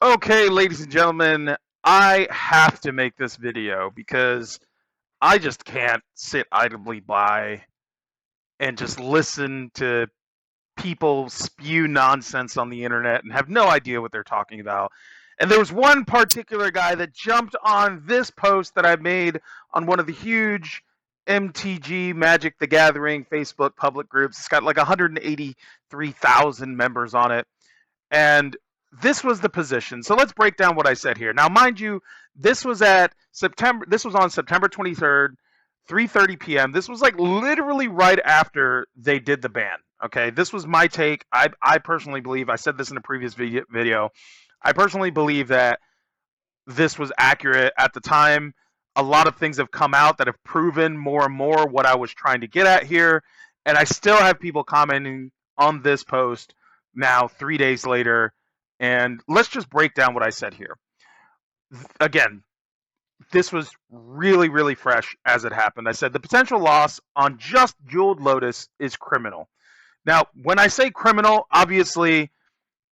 Okay, ladies and gentlemen, I have to make this video because I just can't sit idly by and just listen to people spew nonsense on the internet and have no idea what they're talking about. And there was one particular guy that jumped on this post that I made on one of the huge MTG Magic the Gathering Facebook public groups. It's got like 183,000 members on it. And this was the position. So let's break down what I said here. Now, mind you, this was on September 23rd, 3:30 p.m. This was like literally right after they did the ban. Okay, this was my take. I personally believe, I said this in a previous video, I personally believe that this was accurate at the time. A lot of things have come out that have proven more and more what I was trying to get at here. And I still have people commenting on this post now 3 days later. And let's just break down what I said here. Again, this was really, really fresh as it happened. I said the potential loss on just Jeweled Lotus is criminal. Now, when I say criminal, obviously,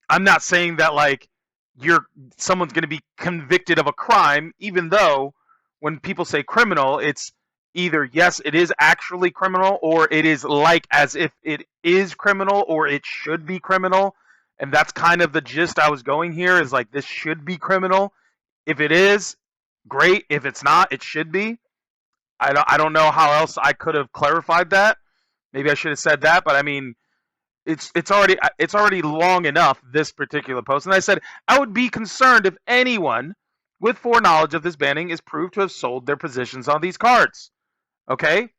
I'm not saying that like someone's going to be convicted of a crime, even though when people say criminal, it's either yes, it is actually criminal, or it is like as if it is criminal, or it should be criminal. And that's kind of the gist I was going here, is like this should be criminal. If it is, great. If it's not, it should be. I don't know how else I could have clarified that. Maybe I should have said that, but I mean, it's already long enough, this particular post. And I said I would be concerned if anyone with foreknowledge of this banning is proved to have sold their positions on these cards. Okay,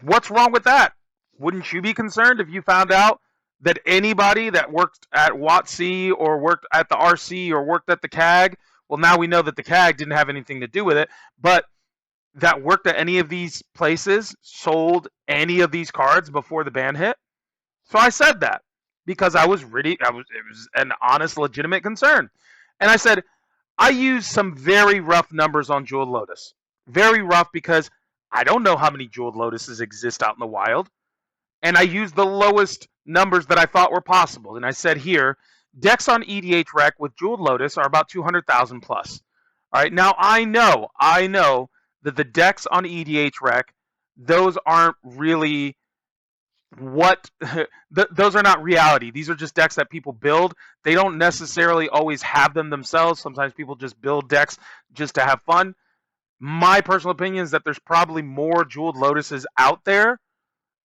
what's wrong with that? Wouldn't you be concerned if you found out that anybody that worked at Wotc or worked at the RC or worked at the CAG, well, now we know that the CAG didn't have anything to do with it, but that worked at any of these places sold any of these cards before the ban hit? So I said that because it was an honest, legitimate concern. And I said, I used some very rough numbers on Jeweled Lotus. Very rough because I don't know how many Jeweled Lotuses exist out in the wild. And I used the lowest numbers that I thought were possible. And I said here, decks on EDH Rec with Jeweled Lotus are about 200,000 plus. All right, now I know that the decks on EDH Rec, those aren't really those are not reality. These are just decks that people build. They don't necessarily always have them themselves. Sometimes people just build decks just to have fun. My personal opinion is that there's probably more Jeweled Lotuses out there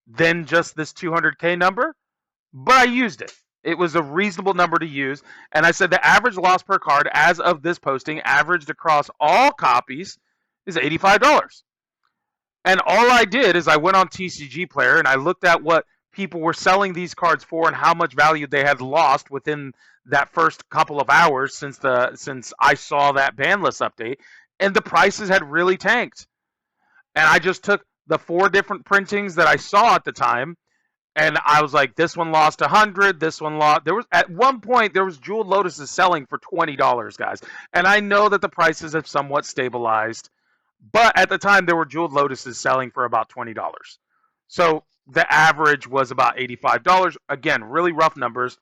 than just this 200K number, but I used it. It was a reasonable number to use, and I said the average loss per card as of this posting, averaged across all copies, is $85. And all I did is I went on TCG Player and I looked at what people were selling these cards for and how much value they had lost within that first couple of hours since I saw that ban list update, and the prices had really tanked. And I just took the 4 different printings that I saw at the time, and I was like, this one lost 100, this one lost. There was at one point there was Jeweled Lotuses selling for $20, guys, and I know that the prices have somewhat stabilized. But at the time, there were Jeweled Lotuses selling for about $20. So the average was about $85. Again, really rough numbers.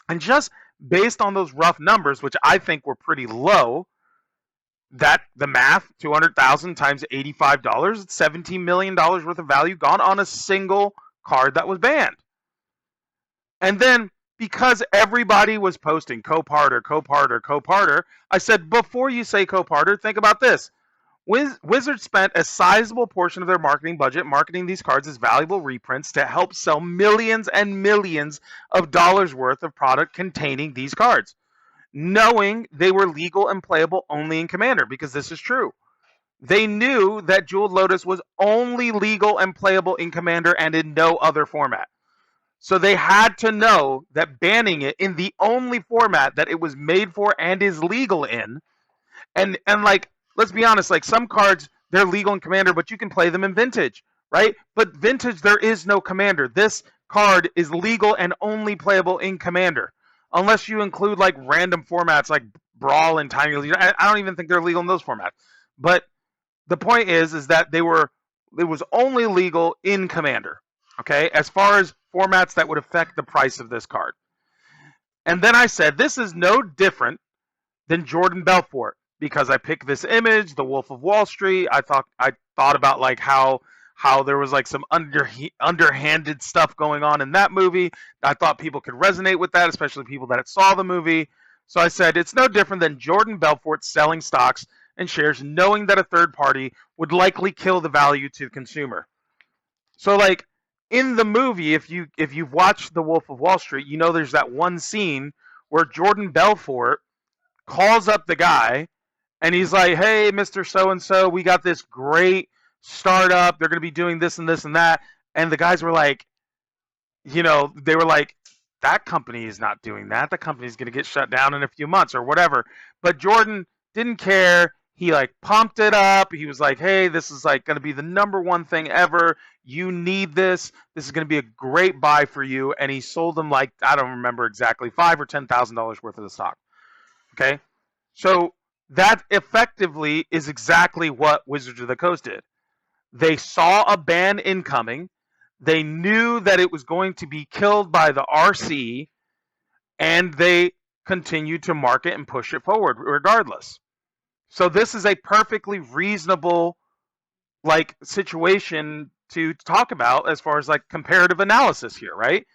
And just based on those rough numbers, which I think were pretty low, that the math, 200,000 times $85, it's $17 million worth of value gone on a single card that was banned. And then because everybody was posting Coparter, I said, before you say Coparter, think about this. Wizards spent a sizable portion of their marketing budget marketing these cards as valuable reprints to help sell millions and millions of dollars worth of product containing these cards, knowing they were legal and playable only in Commander, because this is true. They knew that Jeweled Lotus was only legal and playable in Commander and in no other format. So they had to know that banning it in the only format that it was made for and is legal in, and like, let's be honest, like some cards, they're legal in Commander, but you can play them in Vintage, right? But Vintage, there is no Commander. This card is legal and only playable in Commander, unless you include like random formats like Brawl and Tiny Legion. I don't even think they're legal in those formats. But the point is that it was only legal in Commander, okay? As far as formats that would affect the price of this card. And then I said, this is no different than Jordan Belfort because I picked this image, The Wolf of Wall Street. I thought about like how there was like some underhanded stuff going on in that movie. I thought people could resonate with that, especially people that saw the movie. So I said it's no different than Jordan Belfort selling stocks and shares knowing that a third party would likely kill the value to the consumer. So like in the movie, if you've watched The Wolf of Wall Street, you know there's that one scene where Jordan Belfort calls up the guy and he's like, "Hey, Mr. So and so, we got this great startup. They're going to be doing this and this and that." And the guys were like, they were like, "That company is not doing that. The company's going to get shut down in a few months or whatever." But Jordan didn't care. He like pumped it up. He was like, "Hey, this is like going to be the number one thing ever. You need this. This is going to be a great buy for you." And he sold them like, I don't remember exactly, $5,000 or $10,000 worth of the stock. Okay, so that effectively is exactly what Wizards of the Coast did. They saw a ban incoming. They knew that it was going to be killed by the RC, and they continued to market and push it forward regardless. So this is a perfectly reasonable like situation to talk about as far as like comparative analysis here, right?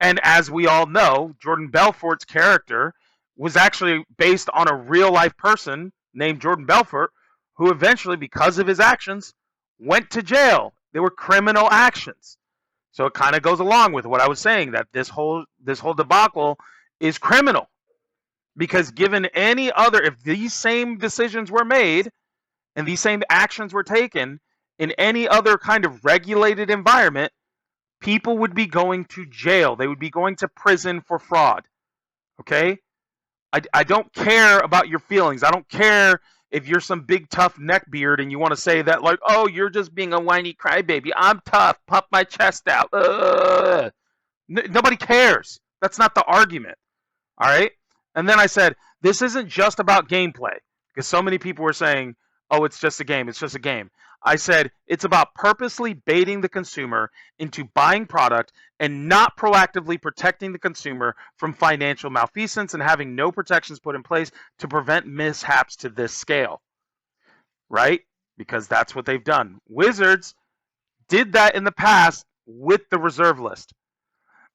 And as we all know, Jordan Belfort's character was actually based on a real life person named Jordan Belfort, who eventually, because of his actions, went to jail. They were criminal actions. So it kind of goes along with what I was saying, that this whole debacle is criminal. Because given any other, if these same decisions were made and these same actions were taken in any other kind of regulated environment, people would be going to jail. They would be going to prison for fraud. Okay? I don't care about your feelings. I don't care if you're some big tough neckbeard and you want to say that like, oh, you're just being a whiny crybaby. I'm tough. Pump my chest out. Nobody cares. That's not the argument. All right. And then I said, this isn't just about gameplay because so many people were saying, oh, it's just a game. It's just a game. I said, it's about purposely baiting the consumer into buying product and not proactively protecting the consumer from financial malfeasance and having no protections put in place to prevent mishaps to this scale. Right? Because that's what they've done. Wizards did that in the past with the reserve list.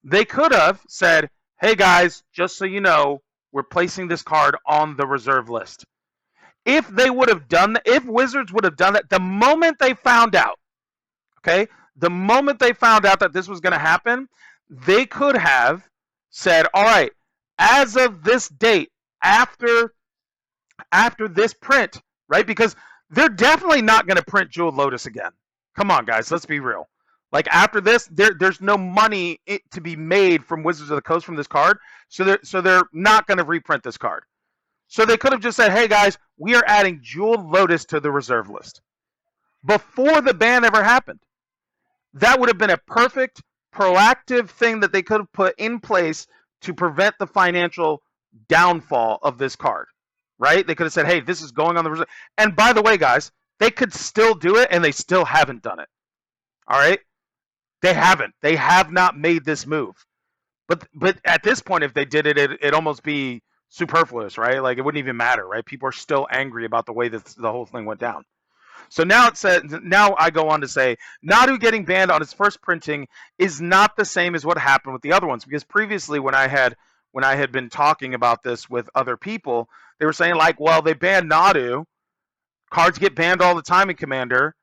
They could have said, hey guys, just so you know, we're placing this card on the reserve list. If they would have done that, if Wizards would have done that, the moment they found out, okay, the moment they found out that this was going to happen, they could have said, all right, as of this date, after this print, right? Because they're definitely not going to print Jeweled Lotus again. Come on, guys, let's be real. Like after this, there's no money to be made from Wizards of the Coast from this card, so they're not going to reprint this card. So they could have just said, hey guys, we are adding Jeweled Lotus to the reserve list before the ban ever happened. That would have been a perfect proactive thing that they could have put in place to prevent the financial downfall of this card, right? They could have said, hey, this is going on the reserve. And by the way, guys, they could still do it and they still haven't done it. All right? They haven't. They have not made this move. But at this point, if they did it, it'd almost be superfluous, right? Like it wouldn't even matter, right? People are still angry about the way that the whole thing went down. So now it says, now I go on to say, Nadu getting banned on his first printing is not the same as what happened with the other ones, because previously when I had been talking about this with other people, they were saying like, well, they banned Nadu, cards get banned all the time in Commander,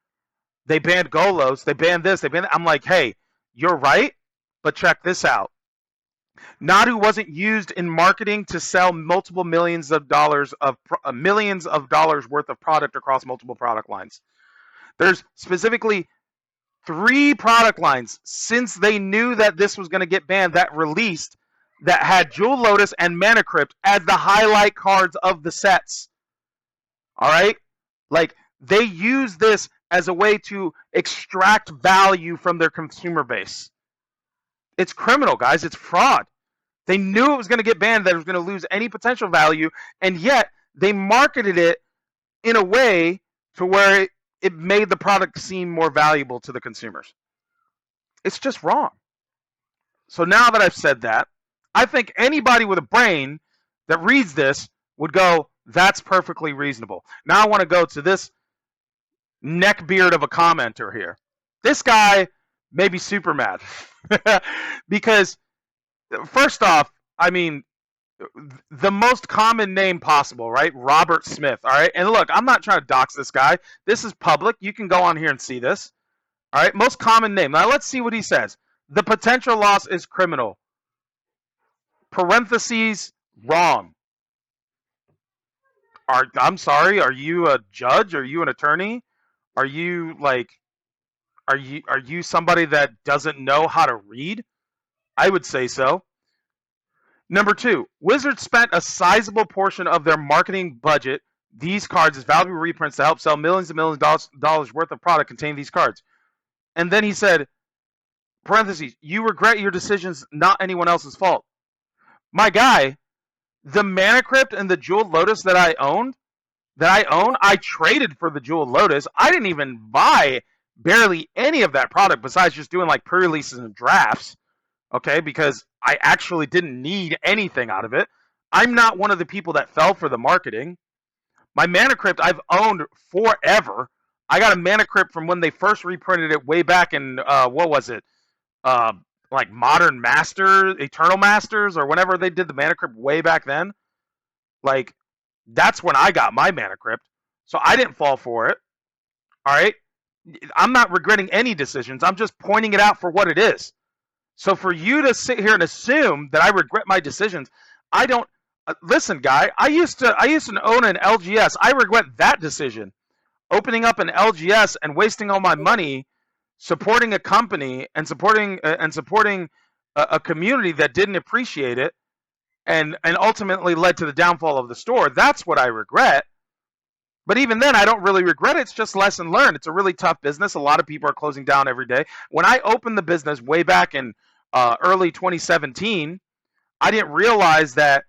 they banned Golos, they banned this, they banned that. I'm like, hey, you're right, but check this out. Nadu wasn't used in marketing to sell multiple millions of dollars worth of product across multiple product lines. There's specifically 3 product lines since they knew that this was going to get banned that released that had Jewel Lotus and Mana Crypt as the highlight cards of the sets. All right? Like they use this as a way to extract value from their consumer base. It's criminal, guys. It's fraud. They knew it was going to get banned, that it was going to lose any potential value, and yet they marketed it in a way to where it made the product seem more valuable to the consumers. It's just wrong. So now that I've said that, I think anybody with a brain that reads this would go, that's perfectly reasonable. Now I want to go to this neckbeard of a commenter here. This guy may be super mad because, first off, I mean, the most common name possible, right? Robert Smith, all right? And look, I'm not trying to dox this guy. This is public. You can go on here and see this. All right, most common name. Now let's see what he says. The potential loss is criminal. Parentheses, wrong. I'm sorry, are you a judge? Are you an attorney? Are you like are you somebody that doesn't know how to read? I would say so. Number 2, Wizards spent a sizable portion of their marketing budget these cards as valuable reprints to help sell millions and millions of dollars worth of product containing these cards. And then he said, parentheses, you regret your decisions, not anyone else's fault. My guy, the Mana Crypt and the Jeweled Lotus that I own, I traded for the Jeweled Lotus. I didn't even buy barely any of that product besides just doing like pre-releases and drafts, okay, because I actually didn't need anything out of it. I'm not one of the people that fell for the marketing. My Mana Crypt I've owned forever. I got a Mana Crypt from when they first reprinted it way back in, what was it? Like Modern Masters, Eternal Masters, or whenever they did the Mana Crypt way back then. Like, that's when I got my Mana Crypt. So I didn't fall for it. All right? I'm not regretting any decisions. I'm just pointing it out for what it is. So for you to sit here and assume that I regret my decisions, I don't. Listen, guy, I used to own an LGS. I regret that decision. Opening up an LGS and wasting all my money supporting a company and supporting a community that didn't appreciate it and ultimately led to the downfall of the store. That's what I regret. But even then, I don't really regret it. It's just lesson learned. It's a really tough business. A lot of people are closing down every day. When I opened the business way back in early 2017, I didn't realize that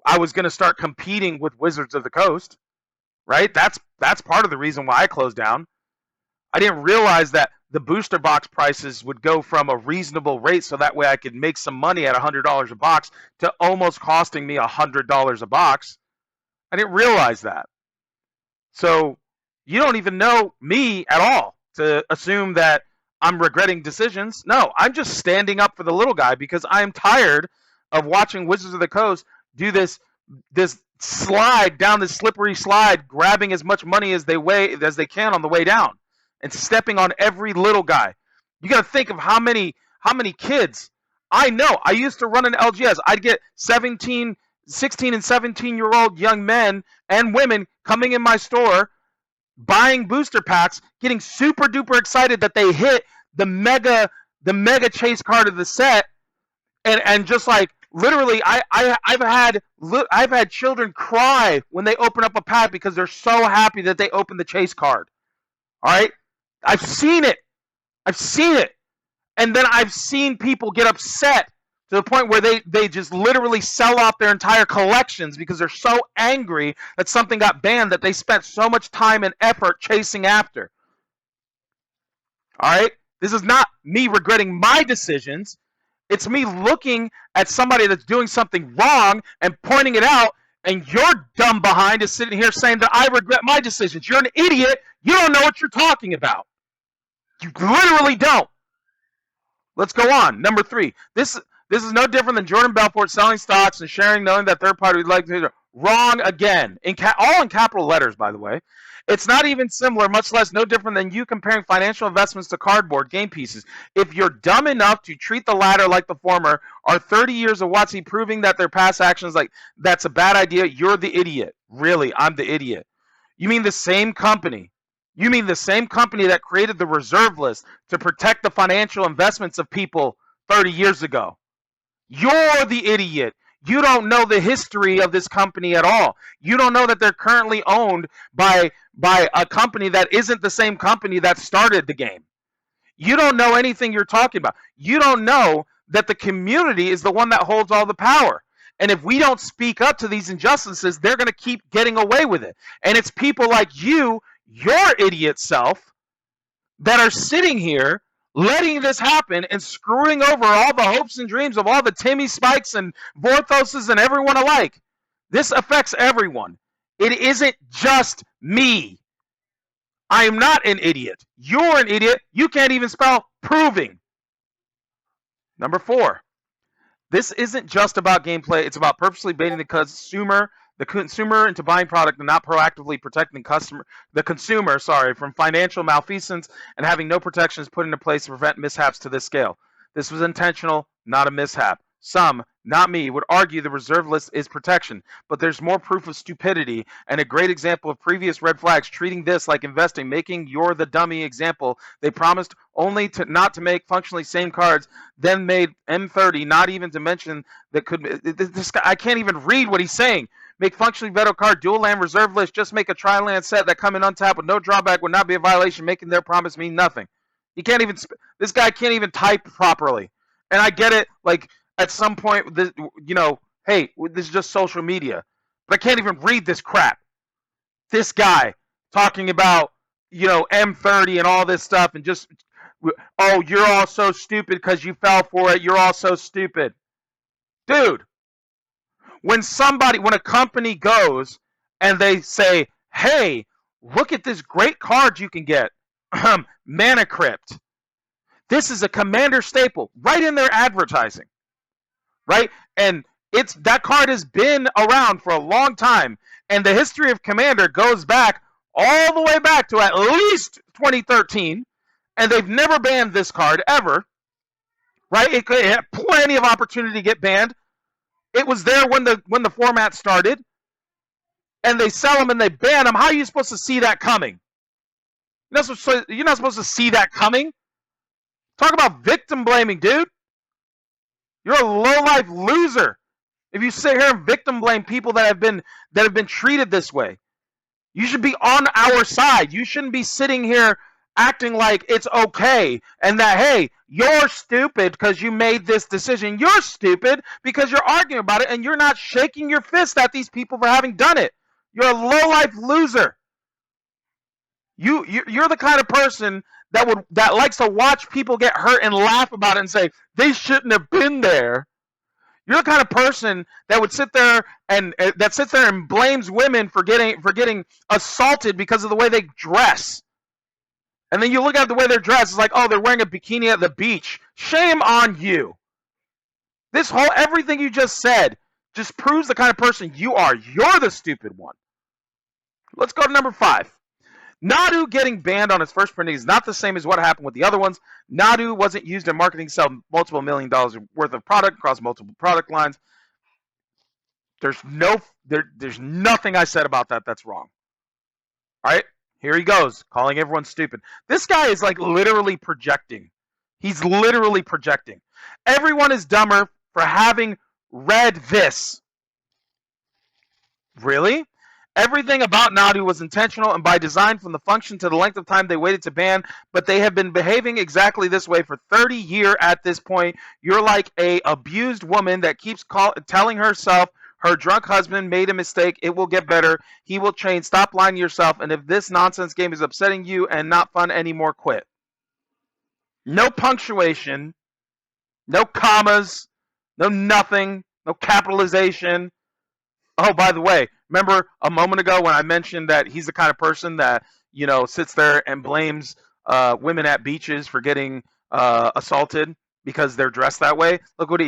I was going to start competing with Wizards of the Coast, right? That's part of the reason why I closed down. I didn't realize that the booster box prices would go from a reasonable rate so that way I could make some money at $100 a box to almost costing me $100 a box. I didn't realize that. So you don't even know me at all to assume that I'm regretting decisions. No, I'm just standing up for the little guy because I'm tired of watching Wizards of the Coast do this slide down this slippery slide, grabbing as much money as they can on the way down and stepping on every little guy. You got to think of how many kids I know. I used to run an LGS. I'd get 16 and 17-year-old young men and women coming in my store, buying booster packs, getting super duper excited that they hit the mega chase card of the set, and just like literally, I've had children cry when they open up a pack because they're so happy that they opened the chase card. All right, I've seen it, and then I've seen people get upset to the point where they just literally sell off their entire collections because they're so angry that something got banned that they spent so much time and effort chasing after. All right, this is not me regretting my decisions. It's me looking at somebody that's doing something wrong and pointing it out, and your dumb behind is sitting here saying that I regret my decisions. You're an idiot. You don't know what you're talking about. You literally don't. Let's go on. Number 3. This is no different than Jordan Belfort selling stocks and sharing, knowing that third party would like to. Wrong again. All in capital letters, by the way. It's not even similar, much less no different than you comparing financial investments to cardboard game pieces. If you're dumb enough to treat the latter like the former, are 30 years of Wotc proving that their past actions like that's a bad idea, you're the idiot. Really, I'm the idiot. You mean the same company? You mean the same company that created the reserve list to protect the financial investments of people 30 years ago? You're the idiot. You don't know the history of this company at all. You don't know that they're currently owned by a company that isn't the same company that started the game. You don't know anything you're talking about. You don't know that the community is the one that holds all the power. And if we don't speak up to these injustices, they're going to keep getting away with it. And it's people like you, your idiot self, that are sitting here letting this happen and screwing over all the hopes and dreams of all the Timmy Spikes and Vorthoses and everyone alike. This affects everyone. It isn't just me. I am not an idiot. You're an idiot. You can't even spell proving. Number 4. This isn't just about gameplay. It's about purposely baiting the consumer into buying product and not proactively protecting the consumer, from financial malfeasance and having no protections put into place to prevent mishaps to this scale. This was intentional, not a mishap. Some, not me, would argue the reserve list is protection, but there's more proof of stupidity and a great example of previous red flags treating this like investing, making you're the dummy example. They promised only not to make functionally same cards, then made M30, not even to mention that this guy, I can't even read what he's saying. Make functionally veto card, dual land reserve list, just make a tri-land set that come in untapped with no drawback would not be a violation, making their promise mean nothing. He can't even, this guy can't even type properly. And I get it, like, at some point, hey, this is just social media. But I can't even read this crap. This guy talking about, M30 and all this stuff and just, oh, you're all so stupid because you fell for it. You're all so stupid. Dude, when a company goes and they say, hey, look at this great card you can get, Mana Crypt. This is a Commander staple right in their advertising. Right? And that card has been around for a long time. And the history of Commander goes back all the way back to at least 2013. And they've never banned this card ever. Right? It had plenty of opportunity to get banned. It was there when the format started. And they sell them and they ban them. How are you supposed to see that coming? You're not supposed to see that coming. Talk about victim blaming, dude. You're a low-life loser if you sit here and victim blame people that have been treated this way. You should be on our side. You shouldn't be sitting here acting like it's okay and that, hey, you're stupid because you made this decision. You're stupid because you're arguing about it and you're not shaking your fist at these people for having done it. You're a low-life loser. You're the kind of person that likes to watch people get hurt and laugh about it and say they shouldn't have been there. You're the kind of person that would sit there and blames women for getting assaulted because of the way they dress. And then you look at the way they're dressed, it's like, oh, they're wearing a bikini at the beach. Shame on you. Everything you just said just proves the kind of person you are. You're the stupid one. Let's go to number 5. Nadu getting banned on his first printing is not the same as what happened with the other ones. Nadu wasn't used in marketing to sell multiple $1 million worth of product across multiple product lines. There's nothing I said about that that's wrong. All right, here he goes, calling everyone stupid. This guy is like literally projecting. He's literally projecting. Everyone is dumber for having read this. Really? Everything about Nadu was intentional and by design, from the function to the length of time they waited to ban, but they have been behaving exactly this way for 30 years at this point. You're like a abused woman that keeps telling herself her drunk husband made a mistake. It will get better. He will change. Stop lying to yourself. And if this nonsense game is upsetting you and not fun anymore, quit. No punctuation, no commas, no nothing, no capitalization. Oh, by the way, remember a moment ago when I mentioned that he's the kind of person that, sits there and blames women at beaches for getting assaulted because they're dressed that way? Look what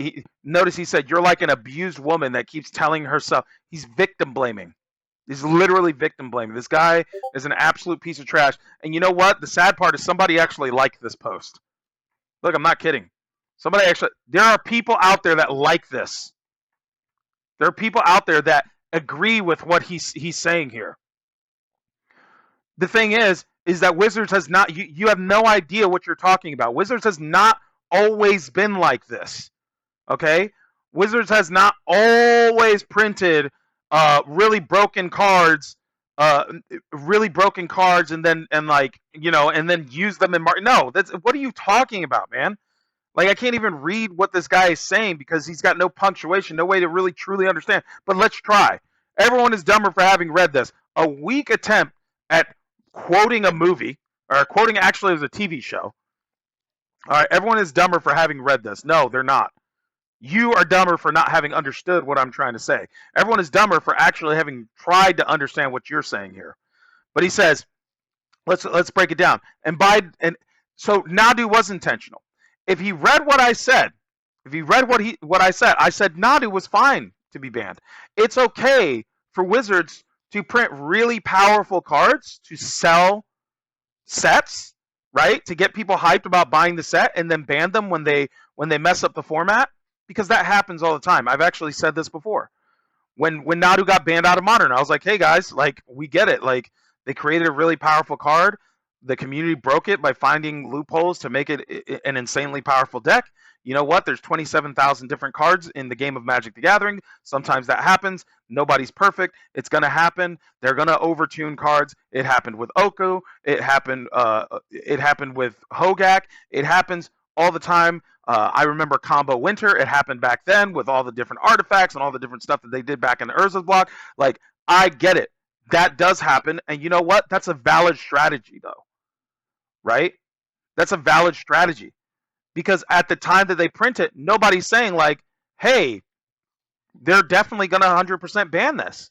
notice he said, you're like an abused woman that keeps telling herself. He's victim blaming. He's literally victim blaming. This guy is an absolute piece of trash. And you know what? The sad part is somebody actually liked this post. Look, I'm not kidding. There are people out there that like this. There are people out there that agree with what he's saying here. The thing is that Wizards has not, you have no idea what you're talking about. Wizards has not always been like this. Okay? Wizards has not always printed really broken cards and then use them in no, what are you talking about, man? Like, I can't even read what this guy is saying because he's got no punctuation, no way to really truly understand. But let's try. Everyone is dumber for having read this. A weak attempt at quoting a movie, or quoting, actually, it was a TV show. All right, everyone is dumber for having read this. No, they're not. You are dumber for not having understood what I'm trying to say. Everyone is dumber for actually having tried to understand what you're saying here. But he says, let's break it down. And so Nadu was intentional. If he read what I said, if he read what I said Nadu was fine to be banned. It's okay for Wizards to print really powerful cards to sell sets, right? To get people hyped about buying the set and then ban them when they mess up the format, because that happens all the time. I've actually said this before. When Nadu got banned out of Modern, I was like, hey guys, like, we get it. Like, they created a really powerful card. The community broke it by finding loopholes to make it an insanely powerful deck. You know what? There's 27,000 different cards in the game of Magic the Gathering. Sometimes that happens. Nobody's perfect. It's going to happen. They're going to overtune cards. It happened with Oku. It happened with Hogak. It happens all the time. I remember Combo Winter. It happened back then with all the different artifacts and all the different stuff that they did back in the Urza's block. Like, I get it. That does happen. And you know what? That's a valid strategy, though. Right? That's a valid strategy. Because at the time that they print it, nobody's saying, like, hey, they're definitely going to 100% ban this.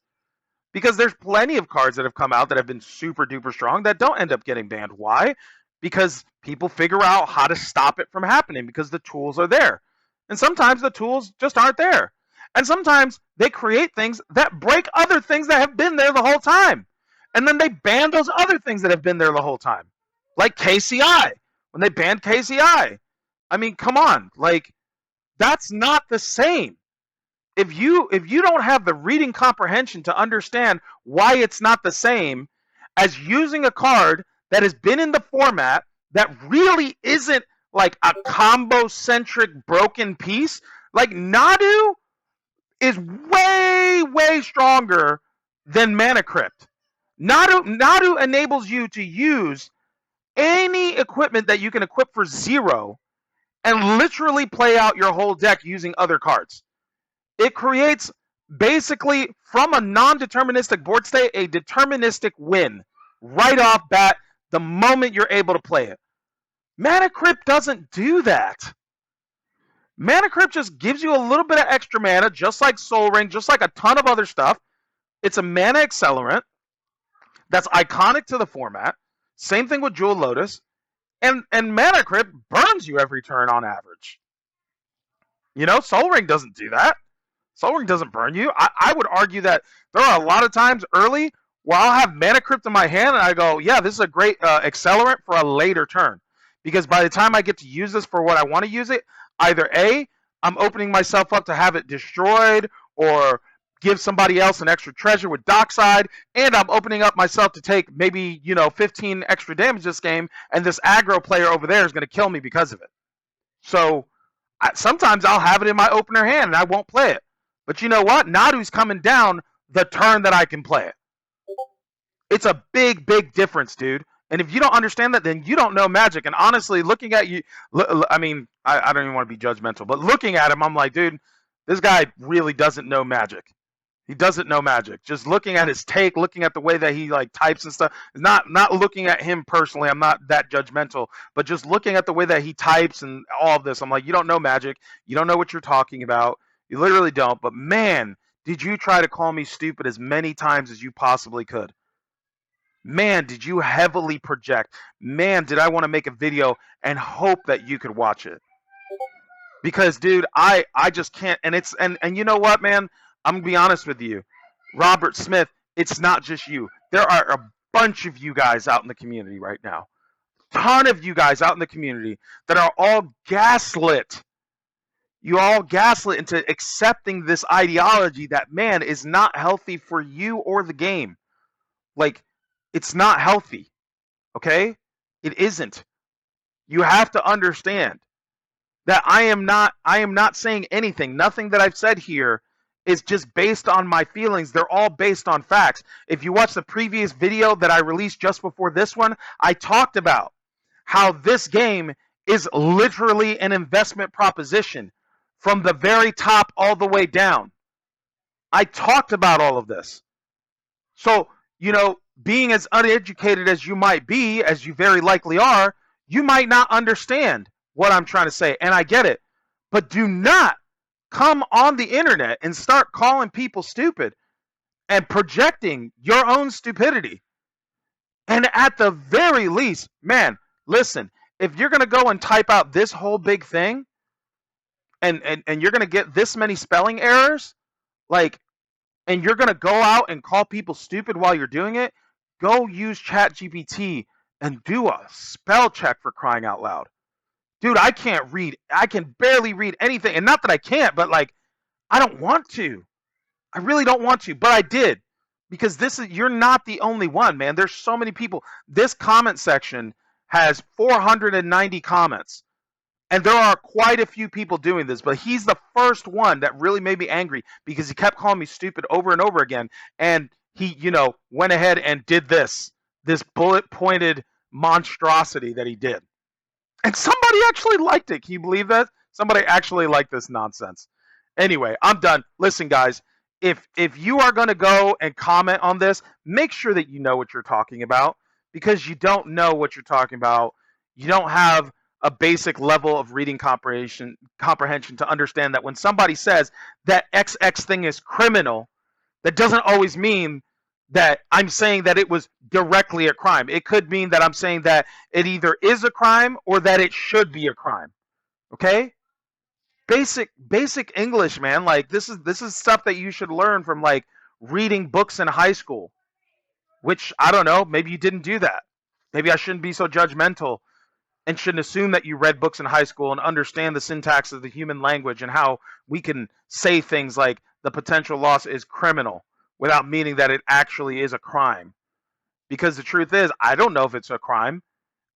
Because there's plenty of cards that have come out that have been super duper strong that don't end up getting banned. Why? Because people figure out how to stop it from happening because the tools are there. And sometimes the tools just aren't there. And sometimes they create things that break other things that have been there the whole time. And then they ban those other things that have been there the whole time. Like KCI. When they banned KCI. I mean, come on. Like, that's not the same. If you don't have the reading comprehension to understand why it's not the same as using a card that has been in the format that really isn't like a combo centric broken piece, like Nadu is way stronger than Mana Crypt. Nadu enables you to use any equipment that you can equip for 0 and literally play out your whole deck using other cards. It creates, basically, from a non-deterministic board state, a deterministic win right off bat the moment you're able to play it. Mana Crypt doesn't do that. Mana Crypt just gives you a little bit of extra mana, just like Soul Ring, just like a ton of other stuff. It's a mana accelerant that's iconic to the format. Same thing with Jewel Lotus. And Mana Crypt burns you every turn on average. You know, Soul Ring doesn't do that. Soul Ring doesn't burn you. I would argue that there are a lot of times early where I'll have Mana Crypt in my hand and I go, yeah, this is a great accelerant for a later turn. Because by the time I get to use this for what I want to use it, either A, I'm opening myself up to have it destroyed or give somebody else an extra treasure with Dockside, and I'm opening up myself to take maybe, 15 extra damage this game, and this aggro player over there is going to kill me because of it. So sometimes I'll have it in my opener hand and I won't play it. But you know what? Nadu's coming down the turn that I can play it. It's a big difference, dude. And if you don't understand that, then you don't know Magic. And honestly, looking at you, I mean, I don't even want to be judgmental, but looking at him, I'm like, dude, this guy really doesn't know Magic. He doesn't know Magic. Just looking at his take, looking at the way that he like types and stuff, not looking at him personally. I'm not that judgmental, but just looking at the way that he types and all of this, I'm like, you don't know Magic. You don't know what you're talking about. You literally don't. But man, did you try to call me stupid as many times as you possibly could. Man, did you heavily project. Man, did I want to make a video and hope that you could watch it. Because, dude, I just can't. And you know what, man? I'm going to be honest with you. Robert Smith, it's not just you. There are a bunch of you guys out in the community right now. Ton of you guys out in the community that are all gaslit. You all gaslit into accepting this ideology that, man, is not healthy for you or the game. Like, it's not healthy. Okay? It isn't. You have to understand that I am not saying anything. Nothing that I've said here is just based on my feelings. They're all based on facts. If you watch the previous video that I released just before this one, I talked about how this game is literally an investment proposition from the very top all the way down. I talked about all of this. So, being as uneducated as you might be, as you very likely are, you might not understand what I'm trying to say, and I get it. But do not come on the internet and start calling people stupid and projecting your own stupidity. And at the very least, man, listen, if you're going to go and type out this whole big thing and you're going to get this many spelling errors, like, and you're going to go out and call people stupid while you're doing it, go use ChatGPT and do a spell check, for crying out loud. Dude, I can't read. I can barely read anything. And not that I can't, but like, I don't want to. I really don't want to, but I did. Because you're not the only one, man. There's so many people. This comment section has 490 comments. And there are quite a few people doing this, but he's the first one that really made me angry because he kept calling me stupid over and over again. And he, went ahead and did this bullet pointed monstrosity that he did. And somebody actually liked it. Can you believe that? Somebody actually liked this nonsense. Anyway, I'm done. Listen, guys, if you are going to go and comment on this, make sure that you know what you're talking about, because you don't know what you're talking about. You don't have a basic level of reading comprehension to understand that when somebody says that XX thing is criminal, that doesn't always mean that I'm saying that it was directly a crime. It could mean that I'm saying that it either is a crime or that it should be a crime. Okay? Basic English, man. Like, this is stuff that you should learn from, like, reading books in high school, which, I don't know, maybe you didn't do that. Maybe I shouldn't be so judgmental and shouldn't assume that you read books in high school and understand the syntax of the human language and how we can say things like the potential loss is criminal without meaning that it actually is a crime. Because the truth is, I don't know if it's a crime.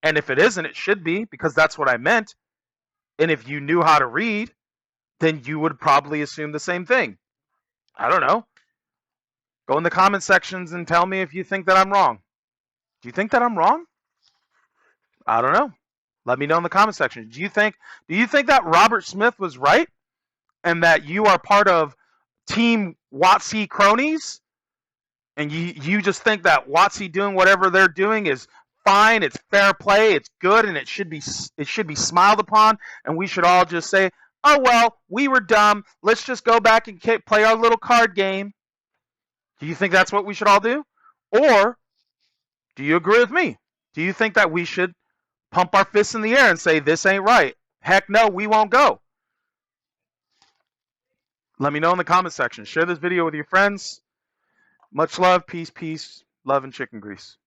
And if it isn't, it should be, because that's what I meant. And if you knew how to read, then you would probably assume the same thing. I don't know. Go in the comment sections and tell me if you think that I'm wrong. Do you think that I'm wrong? I don't know. Let me know in the comment section. Do you think that Robert Smith was right and that you are part of Team Wotc cronies? And you just think that Wotc doing whatever they're doing is fine, it's fair play, it's good, and it should be smiled upon, and we should all just say, "Oh well, we were dumb. Let's just go back and play our little card game." Do you think that's what we should all do? Or do you agree with me? Do you think that we should pump our fists in the air and say, "This ain't right. Heck no, we won't go"? Let me know in the comment section. Share this video with your friends. Much love, peace, love, and chicken grease.